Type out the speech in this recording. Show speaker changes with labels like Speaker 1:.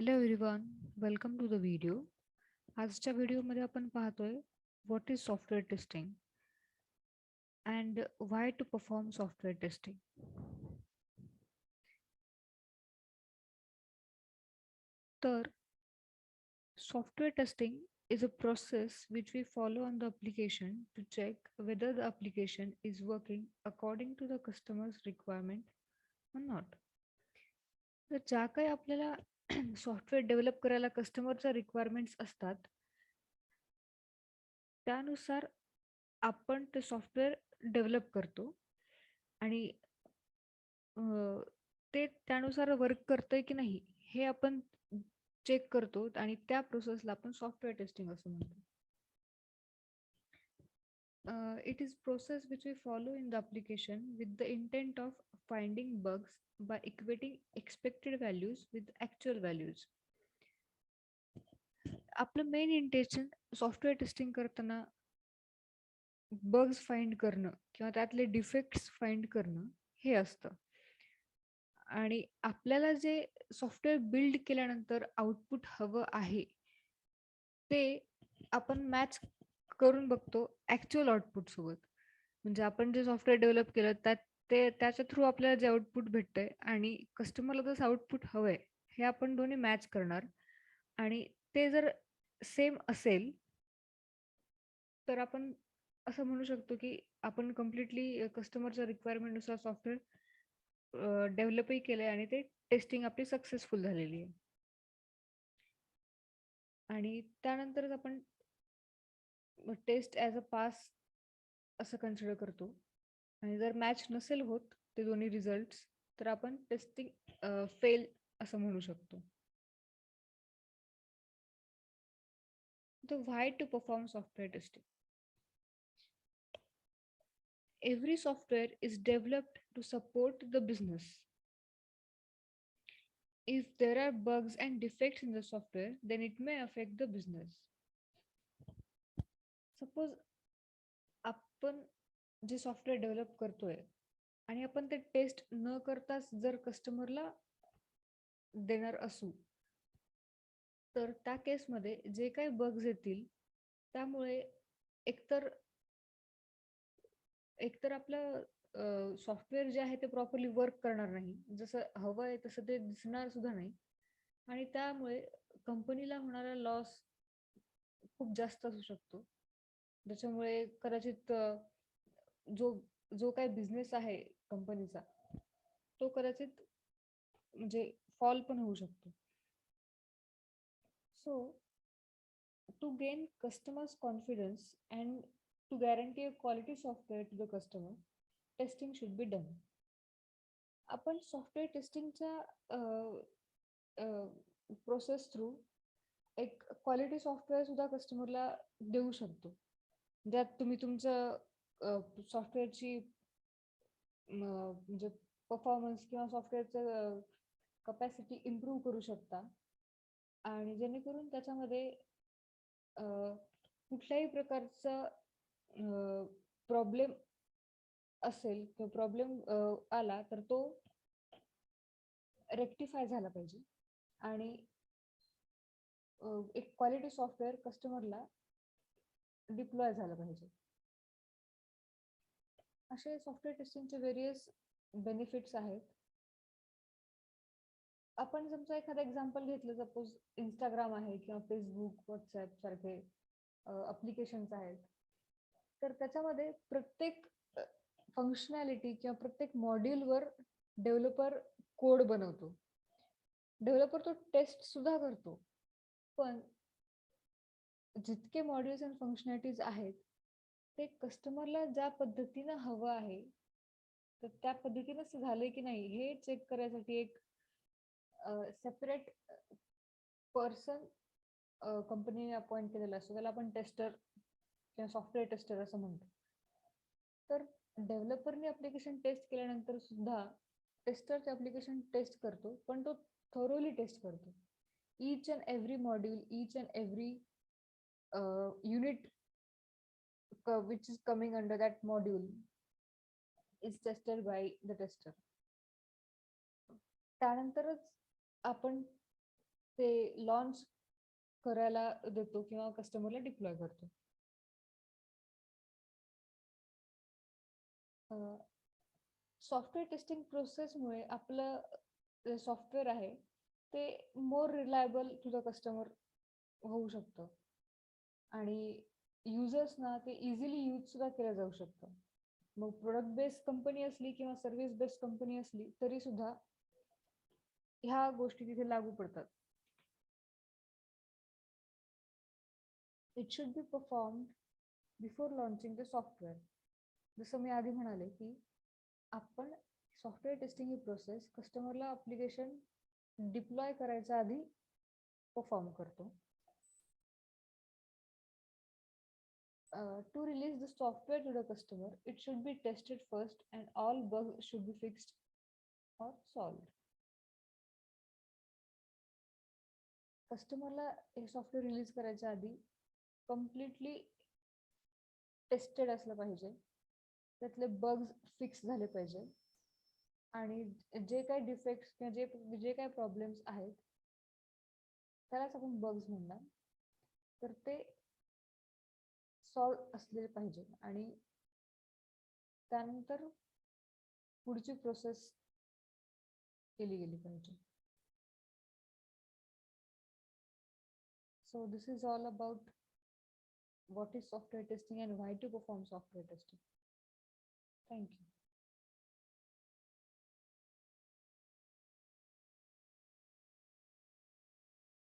Speaker 1: Hello everyone, welcome to the video. आजच्या व्हिडिओमध्ये आपण पाहतोय what is software testing and why to perform software testing. तर software testing is a process which we follow on the application to check whether the application is working according to the customer's requirement or not. तर ज्या काही आपल्याला software develop करायला कस्टमरच्या requirements असतात, त्यानुसार आपण ते सॉफ्टवेअर डेव्हलप करतो आणि अ, ते त्यानुसार वर्क करतंय की नाही हे आपण चेक करतो आणि त्या प्रोसेसला आपण सॉफ्टवेअर टेस्टिंग असं म्हणतो. It is process which we follow in the application with the intent of finding bugs by equating expected values with actual values. आपलं मेन इंटेन्शन सॉफ्टवेअर टेस्टिंग करताना बग्स फाइंड करणं किंवा त्यातले डिफेक्ट्स फाइंड करणं हे असतं. आणि आपल्याला जे सॉफ्टवेअर बिल्ड केल्यानंतर आउटपुट हवं आहे ते आपण मॅच करून बघतो ॲक्च्युअल आउटपुट सोबत. म्हणजे आपण जे सॉफ्टवेअर डेव्हलप केलं त्याच्या थ्रू आपल्याला जे आउटपुट भेटतंय आणि कस्टमरला जसं आउटपुट हवंय हे आपण दोन्ही मॅच करणार. आणि ते जर सेम असेल तर आपण असं म्हणू शकतो की आपण कम्प्लिटली कस्टमरच्या रिक्वायरमेंटनुसार सॉफ्टवेअर डेव्हलपही केलंय आणि ते टेस्टिंग आपली सक्सेसफुल झालेली आहे. आणि त्यानंतरच आपण टेस्ट ॲज अ पास असं कन्सिडर करतो. आणि जर मॅच नसेल होत ते दोन्ही रिझल्ट्स तर आपण टेस्टिंग फेल असं म्हणू शकतो. तर why to perform software testing. Every software is developed to support the business. If there are bugs and defects in the software, then it may affect the business. Suppose आपण जे software develop करतोय आणि आपण ते taste न करताच जर कस्टमरला देणार असू तर त्या केसमध्ये जे काही बग्स येतील त्यामुळे एकतर एकतर आपलं सॉफ्टवेअर जे आहे ते प्रॉपरली वर्क करणार नाही, जसं हवं आहे तसं ते दिसणार सुद्धा नाही. आणि त्यामुळे कंपनीला होणारा लॉस खूप जास्त असू शकतो. ज्याच्यामुळे कदाचित जो जो काही बिझनेस आहे कंपनीचा तो कदाचित म्हणजे फॉल पण होऊ शकतो. So to gain customers confidence and to guarantee a quality software to the customer, testing should be done. आपण सॉफ्टवेअर टेस्टिंगच्या प्रोसेस थ्रू एक क्वालिटी सॉफ्टवेअर सुद्धा कस्टमरला देऊ शकतो, ज्यात तुम्ही तुमचं सॉफ्टवेअरची म्हणजे परफॉर्मन्स किंवा सॉफ्टवेअरचं कपॅसिटी इम्प्रूव्ह करू शकता. आणि जेणेकरून त्याच्यामध्ये कुठल्याही प्रकारचा प्रॉब्लेम असेल किंवा प्रॉब्लेम आला तर तो रेक्टिफाय झाला पाहिजे आणि एक क्वालिटी सॉफ्टवेअर कस्टमरला डिप्लॉय झालं पाहिजे. असे सॉफ्टवेअर टेस्टिंगचे वेरियस बेनिफिट्स आहेत. आपण समजा एखादं एक्झाम्पल घेतलं, सपोज इंस्टाग्राम आहे किंवा फेसबुक, व्हॉट्सॲप सारखे ॲप्लिकेशन्स आहेत. तर त्याच्यामध्ये प्रत्येक फंक्शनॅलिटी किंवा प्रत्येक मॉड्यूलवर डेव्हलपर कोड बनवतो. डेव्हलपर तो टेस्ट सुद्धा करतो. पण जितके मॉड्यूल्स अँड फंक्शनॅलिटीज आहेत ते कस्टमरला ज्या पद्धतीनं हवं आहे तर त्या पद्धतीनंच झालंय की नाही हे चेक करायसाठी एक सेपरेट पर्सन कंपनीने अपॉइंट केलेला असतो. त्याला आपण टेस्टर किंवा सॉफ्टवेअर टेस्टर असं म्हणतो. तर डेव्हलपरने ॲप्लिकेशन टेस्ट केल्यानंतर सुद्धा टेस्टरचे ॲप्लिकेशन टेस्ट करतो, पण तो थोरोली टेस्ट करतो. Each and every module, each and every unit which is coming under that module is tested by the tester. त्यानंतरच आपण ते लॉन्च करायला देतो किंवा कस्टमरला डिप्लॉय करतो. सॉफ्टवेअर टेस्टिंग प्रोसेसमुळे आपलं सॉफ्टवेअर आहे ते more reliable to the customer होऊ शकतं आणि युजर्सना ते इझिली यूज सुद्धा केलं जाऊ शकतं. मग प्रोडक्ट बेस्ड कंपनी असली किंवा सर्व्हिस बेस्ड कंपनी असली तरी सुद्धा ह्या गोष्टी तिथे लागू पडतात. It should be performed before launching the software. जसं मी आधी म्हणाले की आपण सॉफ्टवेअर टेस्टिंग ही प्रोसेस कस्टमरला ॲप्लिकेशन डिप्लॉय करायच्या आधी परफॉर्म करतो. To release the software to the customer, it should be tested first and all bugs should be fixed or solved. कस्टमरला हे सॉफ्टवेअर रिलीज करायच्या आधी कम्प्लिटली टेस्टेड असलं पाहिजे, त्यातले बग्स फिक्स झाले पाहिजे आणि जे काही डिफेक्ट्स किंवा जे काही प्रॉब्लेम्स आहेत त्यालाच आपण बग्स म्हणणार, तर ते सॉल्व असले पाहिजे आणि त्यानंतर पुढची प्रोसेस केली गेली पाहिजे. So this is all about what is software testing and why to perform software testing. Thank you.